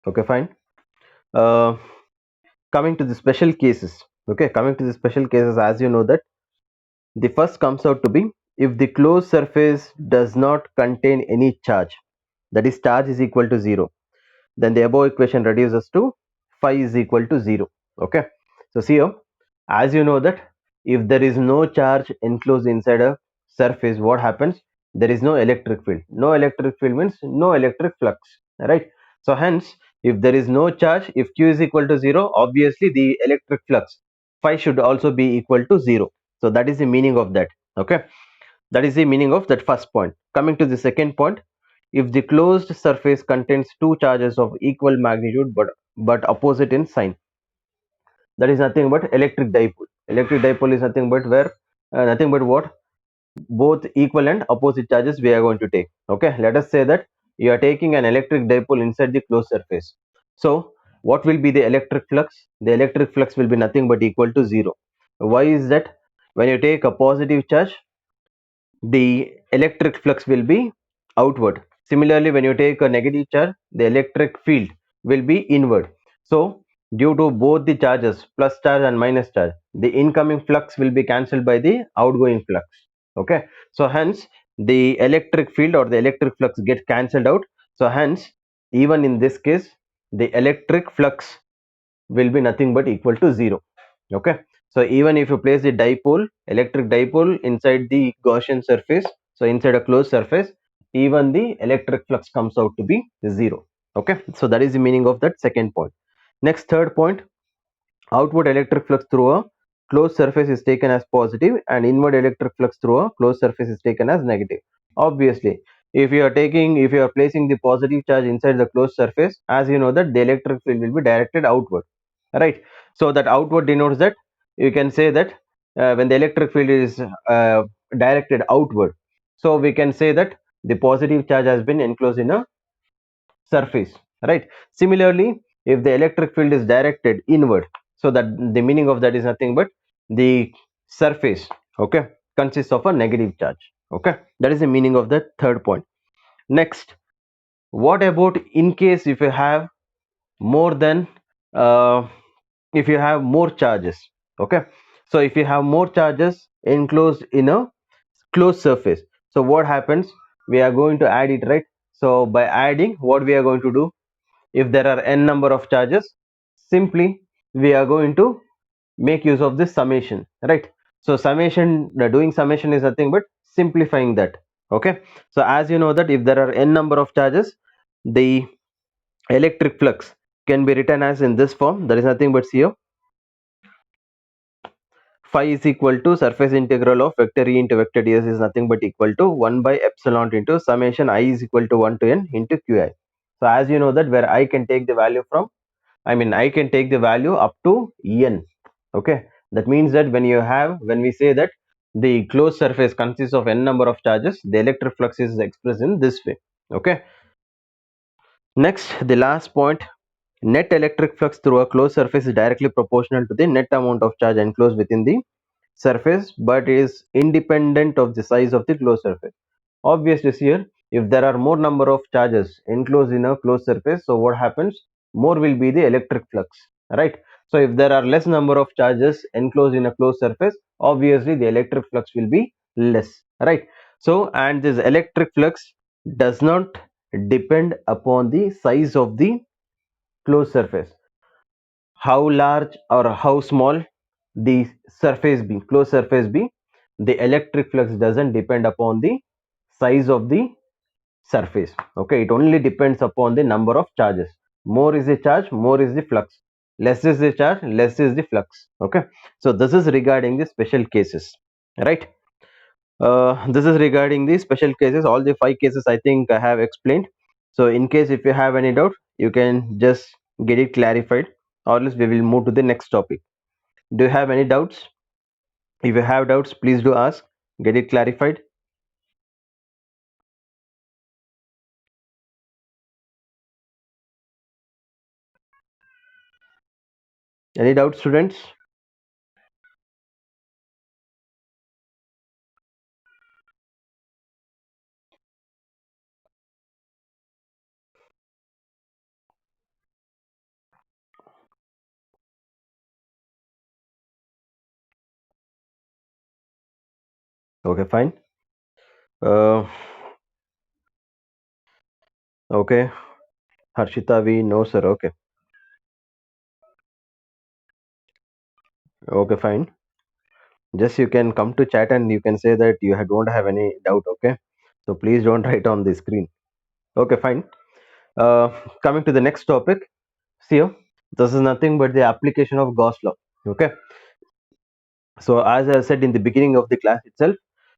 Okay, fine. uh, Coming to the special cases. Okay, coming to the special cases, as you know that the first comes out to be if the closed surface does not contain any charge, that is charge is equal to 0, then the above equation reduces to phi is equal to 0. Okay, so see here, as you know that if there is no charge enclosed inside a surface, what happens? There is no electric field. No electric field means no electric flux, right? So hence, if there is no charge, if q is equal to 0, obviously the electric flux phi should also be equal to 0. So that is the meaning of that. Okay, that is the meaning of that first point. Coming to the second point, if the closed surface contains two charges of equal magnitude but opposite in sign, that is nothing but electric dipole. Electric dipole is nothing but where nothing but what, both equal and opposite charges we are going to take. Okay, let us say that you are taking an electric dipole inside the closed surface. So what will be the electric flux? The electric flux will be nothing but equal to 0. Why is that? When you take a positive charge, the electric flux will be outward. Similarly, when you take a negative charge, the electric field will be inward. So due to both the charges, plus charge and minus charge, the incoming flux will be cancelled by the outgoing flux. Okay, so hence the electric field or the electric flux get cancelled out. So hence, even in this case, the electric flux will be nothing but equal to 0. Okay, so even if you place the dipole, electric dipole inside the Gaussian surface, so inside a closed surface, even the electric flux comes out to be 0. Okay, so that is the meaning of that second point. Next, third point, outward electric flux through a closed surface is taken as positive and inward electric flux through a closed surface is taken as negative. Obviously, if you are placing the positive charge inside the closed surface, as you know that the electric field will be directed outward, right? So that outward denotes that you can say that when the electric field is directed outward, so we can say that the positive charge has been enclosed in a surface, right? Similarly, if the electric field is directed inward, so that the meaning of that is nothing but the surface, okay, consists of a negative charge. Okay, that is the meaning of the third point. Next, what about in case if you have more than uh, if you have more charges? Okay, so if you have more charges enclosed in a closed surface, so what happens? We are going to add it, right? So by adding, what we are going to do, if there are n number of charges, simply we are going to make use of this summation, right? So summation, doing summation is nothing but simplifying that. Okay, so as you know that if there are n number of charges, the electric flux can be written as in this form, that is nothing but CO phi is equal to surface integral of vector E into vector ds is nothing but equal to 1 by epsilon into summation I is equal to 1 to n into qi. So as you know that where I can take the value from, I mean I can take the value up to n. Okay, that means that when we say that the closed surface consists of n number of charges, the electric flux is expressed in this way. Okay, next, the last point, net electric flux through a closed surface is directly proportional to the net amount of charge enclosed within the surface but is independent of the size of the closed surface. Obviously here, if there are more number of charges enclosed in a closed surface, so what happens? More will be the electric flux, right? So if there are less number of charges enclosed in a closed surface, obviously the electric flux will be less, right? So and this electric flux does not depend upon the size of the closed surface. How large or how small the surface be, closed surface be, the electric flux doesn't depend upon the size of the surface. Okay, it only depends upon the number of charges. More is the charge, more is the flux. Less is the charge, less is the flux. Okay, so this is regarding the special cases, right? This is regarding the special cases. All the 5 cases I think I have explained. So in case if you have any doubt, you can just get it clarified, or else we will move to the next topic. Do you have any doubts? If you have doubts, please do ask. Get it clarified. Any doubts, students? Okay, fine. uh, okay, Harshita, we know, sir. Okay. Okay, fine. Just you can come to chat and you can say that you don't have any doubt. Okay, so please don't write on the screen. Okay, fine. uh, Coming to the next topic. See here, this is nothing but the application of Gauss law. Okay, so as I said in the beginning of the class itself,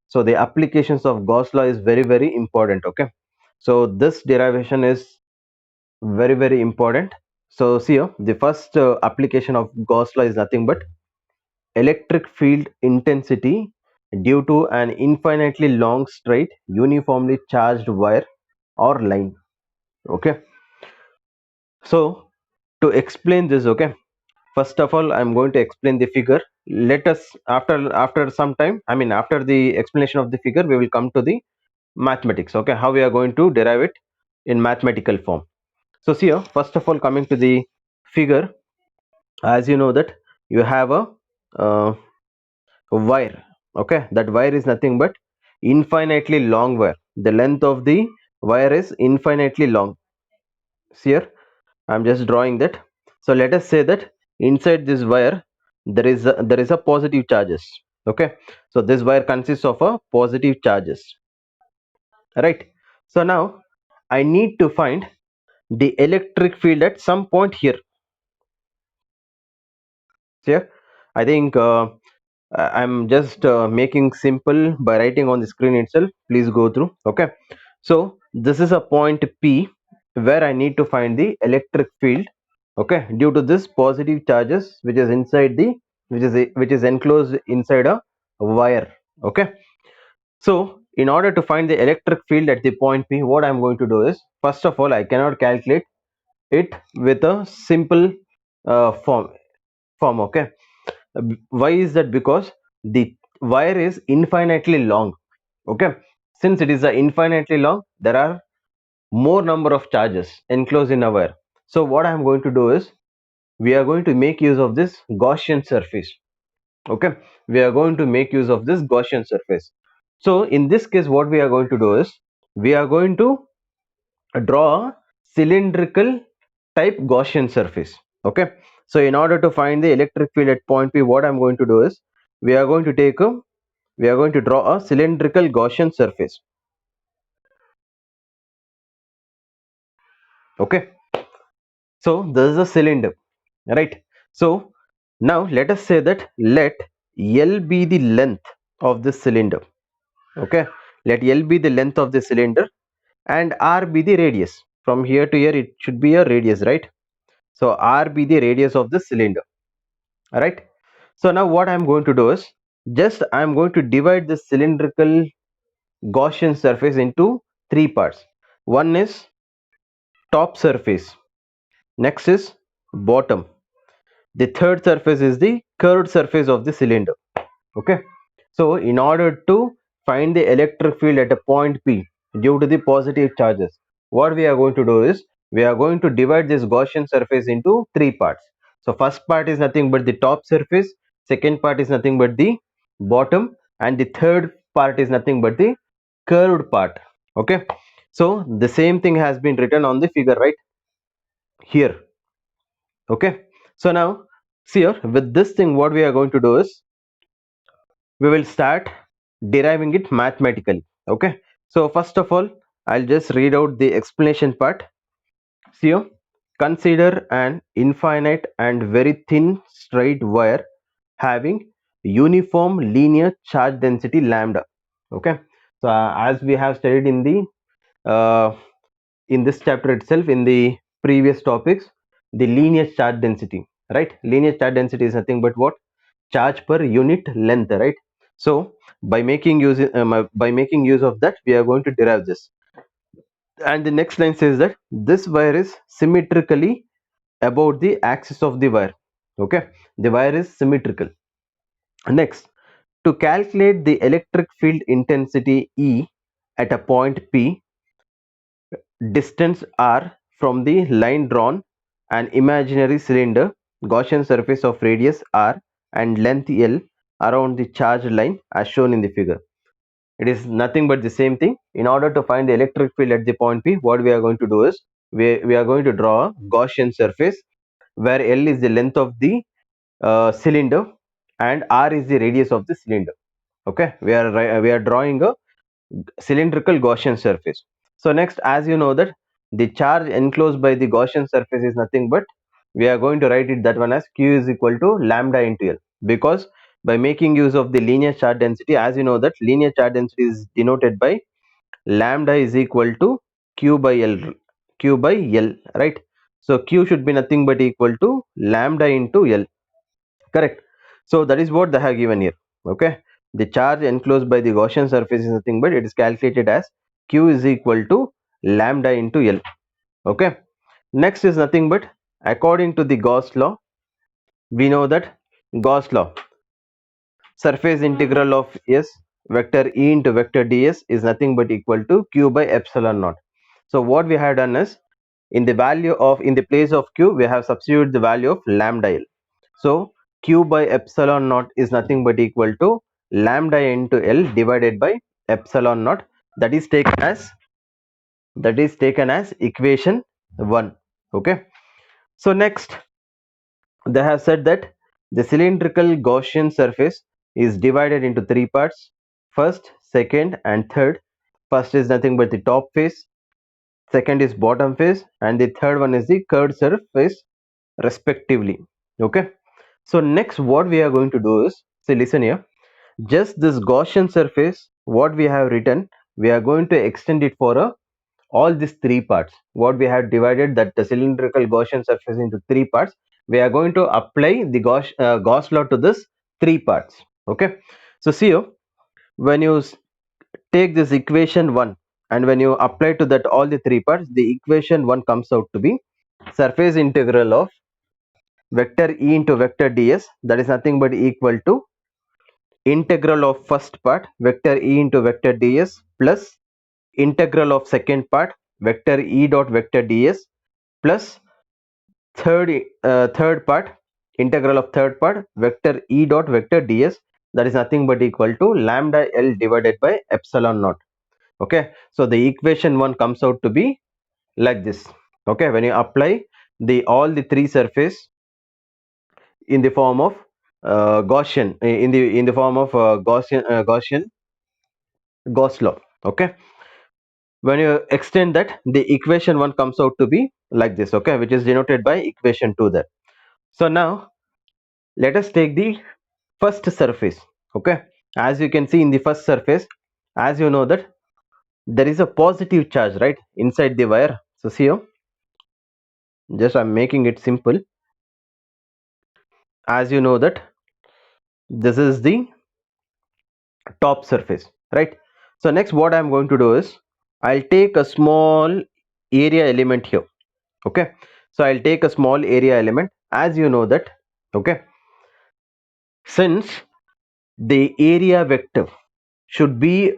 so the applications of Gauss law is very very important. Okay, so this derivation is very very important. So see here, the first application of Gauss law is nothing but electric field intensity due to an infinitely long straight uniformly charged wire or line. Okay, so to explain this, okay, first of all I'm going to explain the figure. Let us, after some time, I mean after the explanation of the figure, we will come to the mathematics. Okay, how we are going to derive it in mathematical form. So see here, first of all, coming to the figure, as you know that you have a uh, wire. Okay, that wire is nothing but infinitely long wire. The length of the wire is infinitely long. See here, I'm just drawing that. So let us say that inside this wire there is a positive charges. Okay, so this wire consists of a positive charges, right? So now I need to find the electric field at some point here. Here, I think I'm just making simple by writing on the screen itself. Please go through. Okay, so this is a point P where I need to find the electric field. Okay, due to this positive charges which is inside the, which is enclosed inside a wire. Okay, so in order to find the electric field at the point P, what I'm going to do is, first of all, I cannot calculate it with a simple form. Okay, why is that? Because the wire is infinitely long. Okay, since it is a infinitely long, there are more number of charges enclosed in a wire. So what I am going to do is, we are going to make use of this Gaussian surface. Okay, we are going to make use of this Gaussian surface. So in this case, what we are going to do is, we are going to draw a cylindrical type Gaussian surface. Okay, so in order to find the electric field at point P, what I'm going to do is, we are going to take a, we are going to draw a cylindrical Gaussian surface. Okay, so this is a cylinder, right? So now let us say that, let L be the length of this cylinder. Okay, let L be the length of the cylinder and R be the radius. From here to here it should be a radius, right? So R be the radius of the cylinder, right? So now what I'm going to do is, just I'm going to divide the cylindrical Gaussian surface into three parts. One is top surface, next is bottom, the third surface is the curved surface of the cylinder. Okay, so in order to find the electric field at a point P due to the positive charges, what we are going to do is, we are going to divide this Gaussian surface into three parts. So first part is nothing but the top surface, second part is nothing but the bottom, and the third part is nothing but the curved part. Okay, so the same thing has been written on the figure right here. Okay, so now see here, with this thing what we are going to do is, we will start deriving it mathematically. Okay, so first of all, I'll just read out the explanation part. See here, consider an infinite and very thin straight wire having uniform linear charge density lambda. Okay, so as we have studied uh, in this chapter itself, in the previous topics, the linear charge density, right? Linear charge density is nothing but what? Charge per unit length, right? So by making use of that, we are going to derive this. And the next line says that this wire is symmetrically about the axis of the wire. Okay, the wire is symmetrical. Next, to calculate the electric field intensity E at a point P, distance r from the line drawn an imaginary cylinder Gaussian surface of radius r and length L around the charged line as shown in the figure. It is nothing but the same thing. In order to find the electric field at the point P, what we are going to do is we are going to draw a Gaussian surface where L is the length of the cylinder and R is the radius of the cylinder. Okay, we are drawing a cylindrical Gaussian surface. So next, as you know that the charge enclosed by the Gaussian surface is nothing but, we are going to write it that one as Q is equal to lambda into L, because by making use of the linear charge density, as you know that linear charge density is denoted by lambda is equal to Q by L, Q by L, right? So Q should be nothing but equal to lambda into L, correct? So that is what they have given here. Okay, the charge enclosed by the Gaussian surface is nothing but, it is calculated as Q is equal to lambda into L. Okay, next is nothing but, according to the Gauss law, we know that Gauss law, surface integral of S vector E into vector ds is nothing but equal to Q by epsilon naught. So what we have done is, in the value of, in the place of Q, we have substituted the value of lambda L. So Q by epsilon naught is nothing but equal to lambda into L divided by epsilon naught. That is taken as equation 1. Okay, so next they have said that the cylindrical Gaussian surface is divided into three parts: first, second and third. First is nothing but the top face, second is bottom face, and the third one is the curved surface respectively. Okay, so next what we are going to do is, see, listen here, just this Gaussian surface what we have written, we are going to extend it for all these three parts. What we have divided that the cylindrical Gaussian surface into three parts, we are going to apply the Gauss law to this three parts. Okay, so see here, when you take this equation 1 and when you apply to that all the three parts, the equation 1 comes out to be surface integral of vector E into vector ds, that is nothing but equal to integral of first part vector E into vector ds plus integral of second part vector E dot vector ds plus third part integral of third part vector E dot vector ds, that is nothing but equal to lambda L divided by epsilon naught. Okay, so the equation 1 comes out to be like this. Okay, when you apply the all the three surface in the form of Gaussian, in the form of Gaussian Gauss law. Okay, when you extend that, the equation 1 comes out to be like this. Okay, which is denoted by equation 2 there. So now let us take the first surface. Okay, as you can see in the first surface, as you know that there is a positive charge right inside the wire. So see here, just I'm making it simple. As you know that this is the top surface, right? So next what I'm going to do is, I'll take a small area element here. Okay, so I'll take a small area element. As you know that, okay, since the area vector should be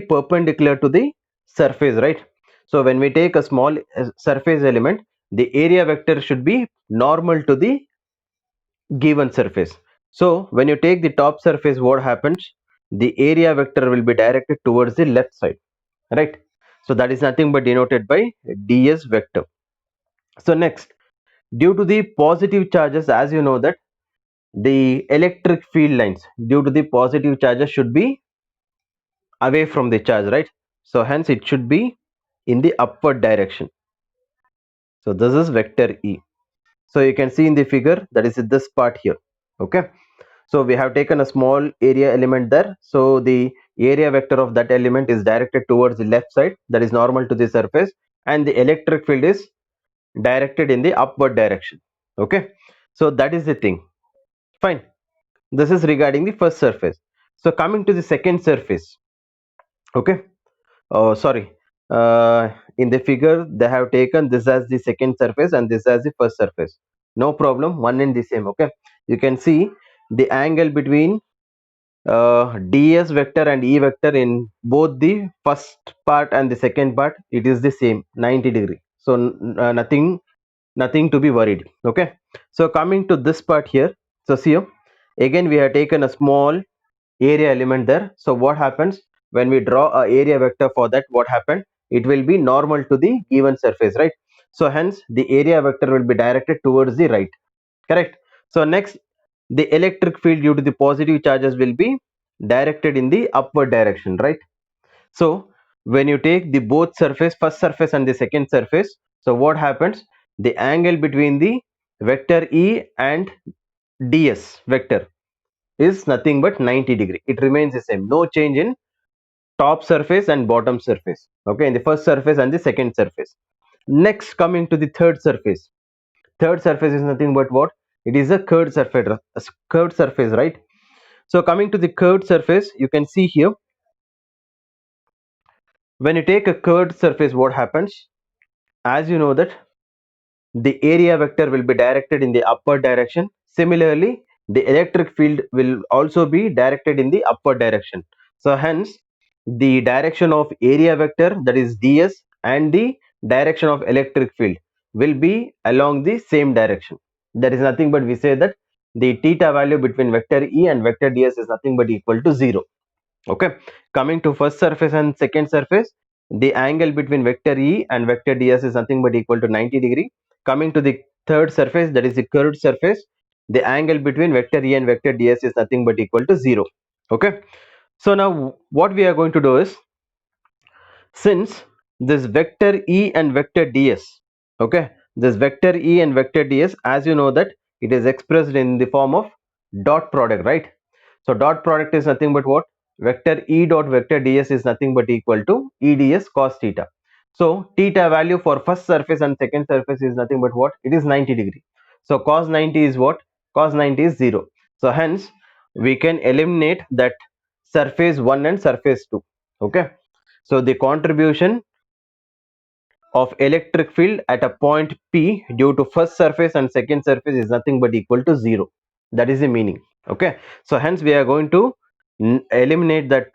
perpendicular to the surface, right? So when we take a small surface element, the area vector should be normal to the given surface. So when you take the top surface, what happens, the area vector will be directed towards the left side, right? So that is nothing but denoted by ds vector. So next, due to the positive charges, as you know that the electric field lines due to the positive charges should be away from the charge, right? So hence it should be in the upward direction. So this is vector E. So you can see in the figure, that is this part here. Okay, so we have taken a small area element there, so the area vector of that element is directed towards the left side, that is normal to the surface, and the electric field is directed in the upward direction. Okay, so that is the thing. Fine, this is regarding the first surface. So coming to the second surface. Okay, oh sorry, in the figure they have taken this as the second surface and this as the first surface. No problem, one and the same. Okay, you can see the angle between ds vector and E vector in both the first part and the second part, it is the same 90 degree. So nothing to be worried. Okay, so coming to this part here, so see here, again we have taken a small area element there. So what happens when we draw a area vector for that? What happened? It will be normal to the given surface, right? So hence the area vector will be directed towards the right, correct? So next, the electric field due to the positive charges will be directed in the upward direction, right? So when you take the both surface, first surface and the second surface, so what happens? The angle between the vector E and ds vector is nothing but 90 degree. It remains the same, no change in top surface and bottom surface, okay, in the first surface and the second surface. Next, coming to the third surface. Third surface is nothing but what? It is a curved surface, right? So coming to the curved surface, you can see here, when you take a curved surface, what happens? As you know that the area vector will be directed in the upward direction. Similarly, the electric field will also be directed in the upward direction. So hence, the direction of area vector, that is ds, and the direction of electric field will be along the same direction. That is nothing but we say that the theta value between vector E and vector ds is nothing but equal to 0. Okay, coming to first surface and second surface, the angle between vector E and vector ds is nothing but equal to 90 degree. Coming to the third surface, that is the curved surface, the angle between vector E and vector ds is nothing but equal to 0. Okay, so now what we are going to do is, since this vector E and vector ds, okay, this vector E and vector ds, as you know that it is expressed in the form of dot product, right? So dot product is nothing but what? Vector E dot vector ds is nothing but equal to EDS cos theta. So theta value for first surface and second surface is nothing but what? It is 90 degree. So cos 90 is what? Cos 90 is 0. So hence we can eliminate that surface 1 and surface 2. Okay. So the contribution of electric field at a point P due to first surface and second surface is nothing but equal to 0. That is the meaning. Okay, so hence we are going to eliminate that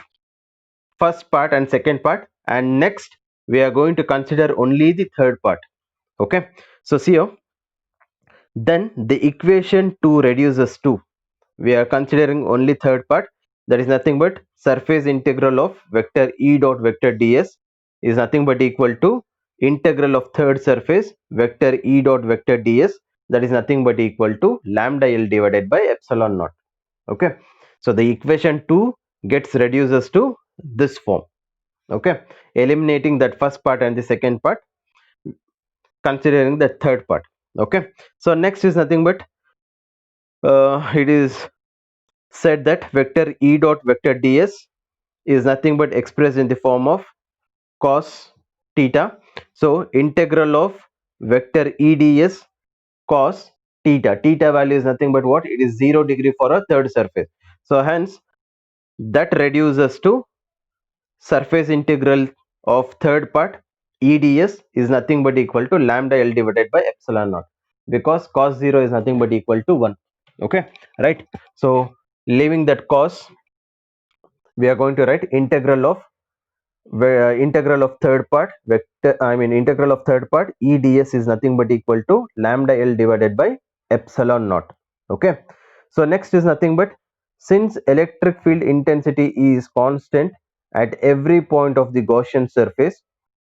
first part and second part, and next we are going to consider only the third part. Okay, so see here, then the equation 2 reduces to, we are considering only third part, that is nothing but surface integral of vector E dot vector ds is nothing but equal to integral of third surface vector E dot vector ds, that is nothing but equal to lambda L divided by epsilon naught. Okay, so the equation 2 gets reduces to this form. Okay, eliminating that first part and the second part, considering the third part. Okay, so next is nothing but it is said that vector E dot vector ds is nothing but expressed in the form of cos theta. So integral of vector EDS cos theta, theta value is nothing but what? It is 0 degree for a third surface. So hence that reduces to surface integral of third part EDS is nothing but equal to lambda L divided by epsilon naught, because cos 0 is nothing but equal to 1. Okay, right? So leaving that cos, we are going to write integral of integral of third part vector, I mean integral of third part EDS is nothing but equal to lambda L divided by epsilon naught. Okay, so next is nothing but, since electric field intensity is constant at every point of the Gaussian surface,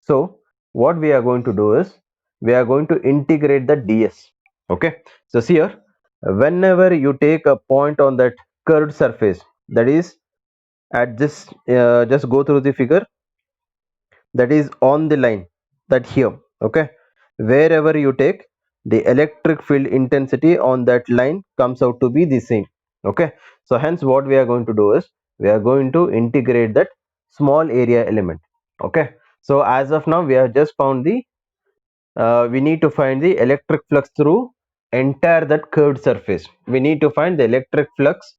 so what we are going to do is we are going to integrate the ds. Okay, so see here, whenever you take a point on that curved surface, that is at this just go through the figure, that is on the line, that here. Okay, wherever you take, the electric field intensity on that line comes out to be the same. Okay, so hence what we are going to do is we are going to integrate that small area element. Okay, so as of now we have just found the we need to find the electric flux through entire that curved surface. We need to find the electric flux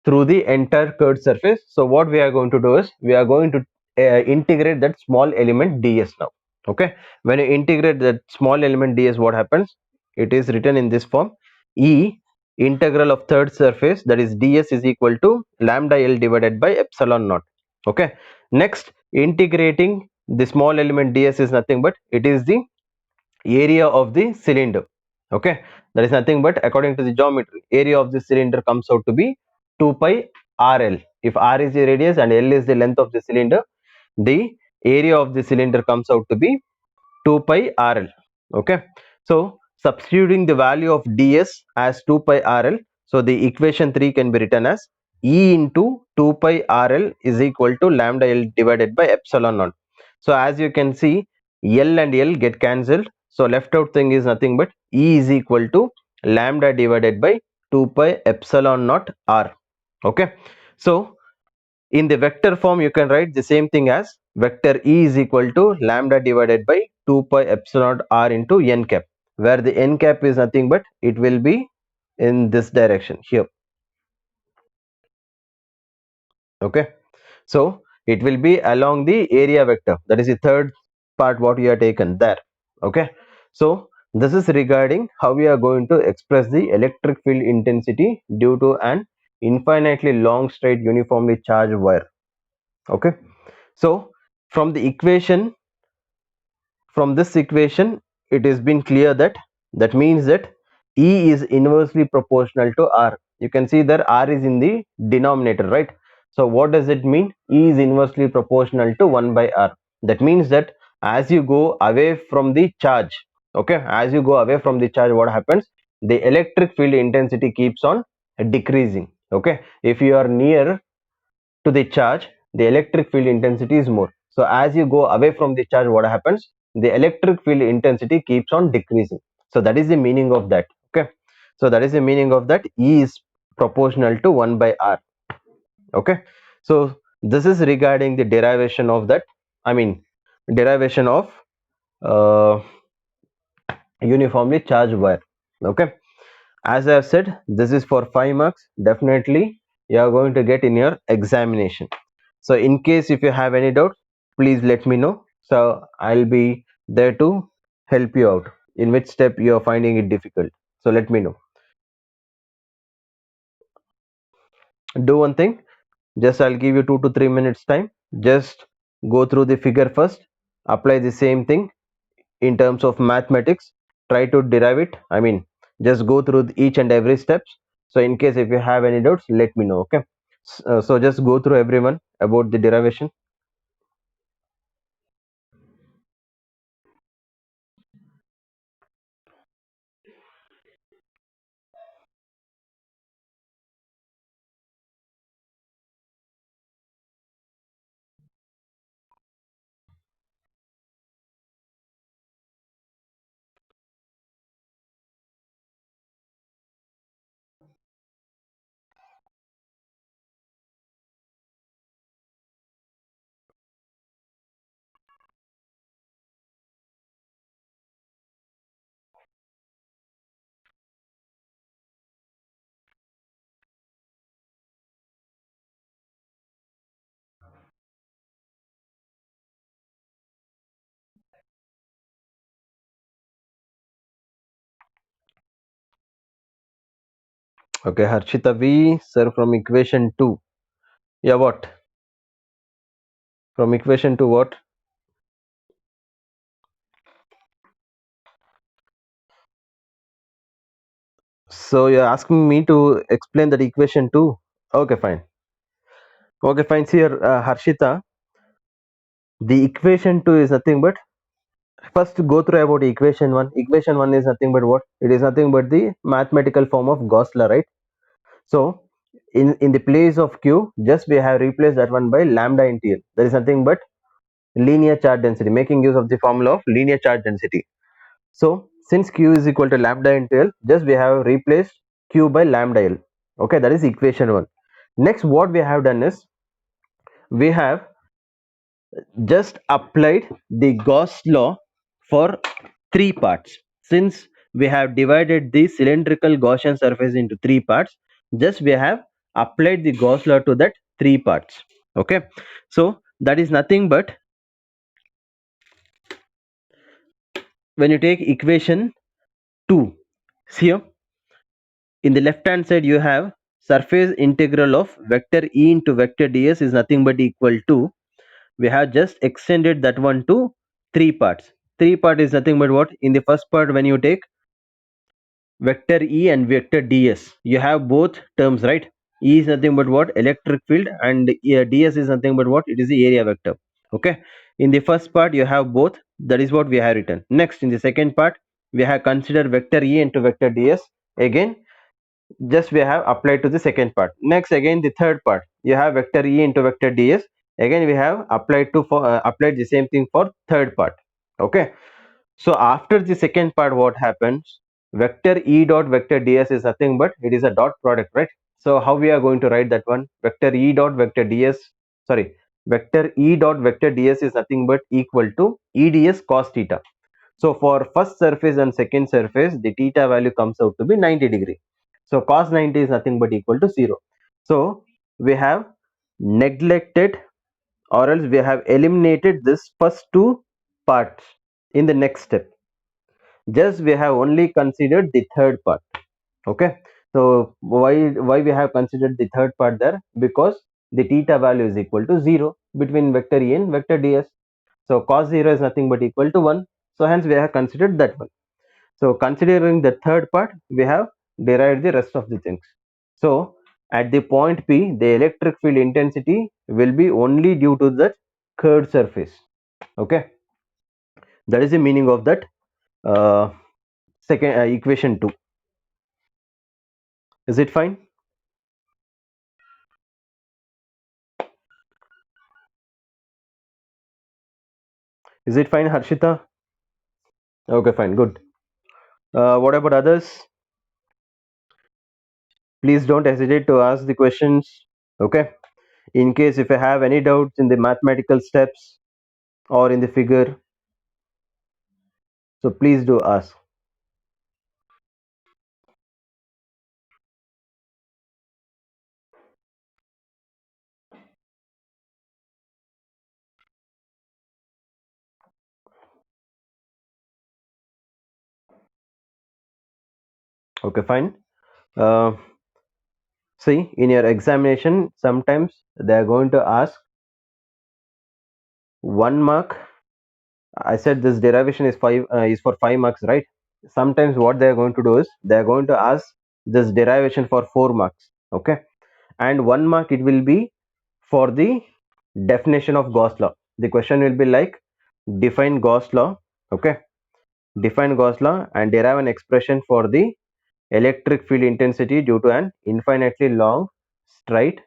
through the entire curved surface. So what we are going to do is we are going to integrate that small element ds now. Okay, when you integrate that small element ds, what happens? It is written in this form: E integral of third surface, that is ds, is equal to lambda L divided by epsilon naught. Okay, next, integrating the small element ds is nothing but it is the area of the cylinder. Okay, that is nothing but according to the geometry, area of the cylinder comes out to be 2 pi RL. If R is the radius and L is the length of the cylinder, the area of the cylinder comes out to be 2 pi RL. Okay, so substituting the value of ds as 2 pi RL, so the equation 3 can be written as E into 2 pi RL is equal to lambda L divided by epsilon naught. So as you can see, L and L get cancelled, so left out thing is nothing but E is equal to lambda divided by 2 pi epsilon naught R. Okay, so in the vector form you can write the same thing as vector E is equal to lambda divided by 2 pi epsilon r into n cap, where the n cap is nothing but it will be in this direction here. Okay, so it will be along the area vector, that is the third part what we have taken there. Okay, so this is regarding how we are going to express the electric field intensity due to an infinitely long straight uniformly charged wire. Okay, so from the equation, from this equation it has been clear that that means that E is inversely proportional to R. You can see that R is in the denominator, right? So what does it mean? E is inversely proportional to 1 by R. That means that as you go away from the charge, okay, as you go away from the charge, what happens? The electric field intensity keeps on decreasing. Okay, if you are near to the charge, the electric field intensity is more. So as you go away from the charge, what happens? The electric field intensity keeps on decreasing. So that is the meaning of that. Okay, so that is the meaning of that. E is proportional to 1 by R. Okay, so this is regarding the derivation of that, I mean derivation of uh, uniformly charged wire. Okay, as I have said, this is for 5 marks. Definitely you are going to get in your examination. So in case if you have any doubt, please let me know, so I'll be there to help you out in which step you are finding it difficult. So let me know. Do one thing, just I'll give you 2 to 3 minutes time. Just go through the figure first, apply the same thing in terms of mathematics, try to derive it, I mean just go through each and every steps. So in case if you have any doubts, let me know. Okay, so just go through everyone about the derivation. Okay, Harshita V, sir, from equation 2. Yeah, what? From equation to what? So you're asking me to explain that equation too? Okay, fine. Okay, fine. See here, Harshita, the equation 2 is nothing but, first go through about equation 1. Equation 1 is nothing but what? It is nothing but the mathematical form of Gauss law, right? So in the place of Q, just we have replaced that one by lambda into L. There is nothing but linear charge density, making use of the formula of linear charge density. So since Q is equal to lambda into L, just we have replaced Q by lambda L. Okay, that is equation 1. Next, what we have done is we have just applied the Gauss law for 3 parts. Since we have divided the cylindrical Gaussian surface into 3 parts, just we have applied the Gauss law to that 3 parts. Okay, so that is nothing but, when you take equation 2, see here in the left hand side you have surface integral of vector E into vector ds is nothing but equal to, we have just extended that one to 3 parts. 3 part is nothing but what? In the first part, when you take vector E and vector ds, you have both terms, right? E is nothing but what? Electric field, and ds is nothing but what? It is the area vector. Okay, in the first part you have both, that is what we have written. Next, in the second part, we have considered vector E into vector ds. Again, just we have applied to the second part. Next, again the third part, you have vector E into vector ds. Again we have applied to for applied the same thing for third part. Okay, so after the second part, what happens? Vector E dot vector ds is nothing but it is a dot product, right? So how we are going to write that one? Vector E dot vector ds, sorry, vector E dot vector ds is nothing but equal to eds cos theta. So for first surface and second surface, the theta value comes out to be 90 degree. So cos 90 is nothing but equal to 0. So we have neglected, or else we have eliminated this first two parts in the next step. Just we have only considered the third part. Okay, so why we have considered the third part there? Because the theta value is equal to 0 between vector E and vector ds. So cos 0 is nothing but equal to 1, so hence we have considered that one. So considering the third part, we have derived the rest of the things. So at the point P, the electric field intensity will be only due to that curved surface. Okay, that is the meaning of that uh, second equation 2. Is it fine? Is it fine, Harshita? Okay, fine, good. What about others? Please don't hesitate to ask the questions. Okay, in case if you have any doubts in the mathematical steps or in the figure, so please do ask. Okay, fine. uh, See, in your examination sometimes they are going to ask 1 mark. I said this derivation is 5 is for 5 marks, right? Sometimes what they are going to do is they are going to ask this derivation for 4 marks. Okay, and 1 mark it will be for the definition of Gauss law. The question will be like, define Gauss law. Okay, define Gauss law and derive an expression for the electric field intensity due to an infinitely long straight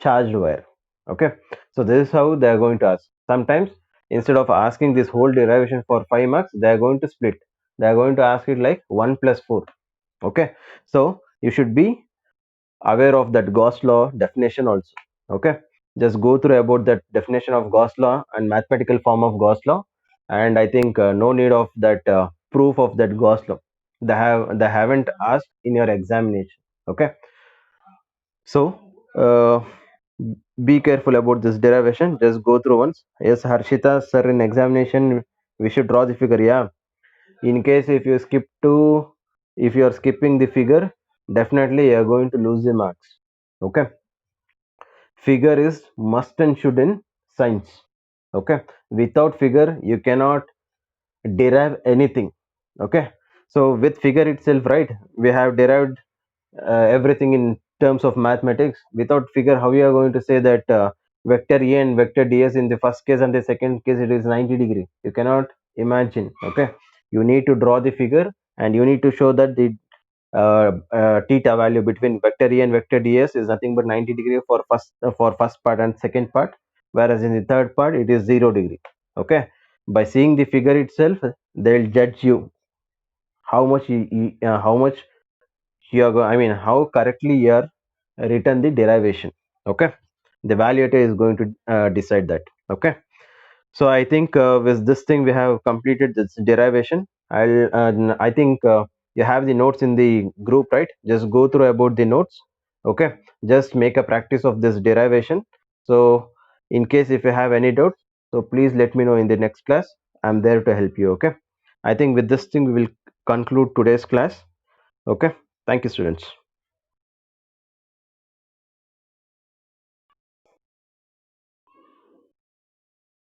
charged wire. Okay, so this is how they are going to ask. Sometimes instead of asking this whole derivation for 5 marks, they are going to split. They are going to ask it like 1 plus 4. Okay, so you should be aware of that Gauss law definition also. Okay, just go through about that definition of Gauss law and mathematical form of Gauss law, and I think no need of that proof of that Gauss law. They haven't asked in your examination. Okay, so uh, be careful about this derivation. Just go through once. Yes, Harshita sir, in examination we should draw the figure. Yeah, in case if you skip to, if you are skipping the figure, definitely you are going to lose the marks. Okay, figure is must and should in science. Okay, without figure you cannot derive anything. Okay, so with figure itself, right, we have derived everything in terms of mathematics. Without figure, how you are going to say that vector E and vector ds in the first case and the second case it is 90 degree? You cannot imagine. Okay, you need to draw the figure and you need to show that the theta value between vector E and vector ds is nothing but 90 degree for first part and second part, whereas in the third part it is 0 degree. Okay, by seeing the figure itself, they will judge you how much how much you are I mean how correctly you are written the derivation. Okay, the evaluator is going to decide that. Okay, so I think with this thing we have completed this derivation. I think you have the notes in the group, right? Just go through about the notes. Okay, just make a practice of this derivation. So in case if you have any doubts, so please let me know in the next class. I'm there to help you. Okay, I think with this thing we will conclude today's class. Okay, thank you, students.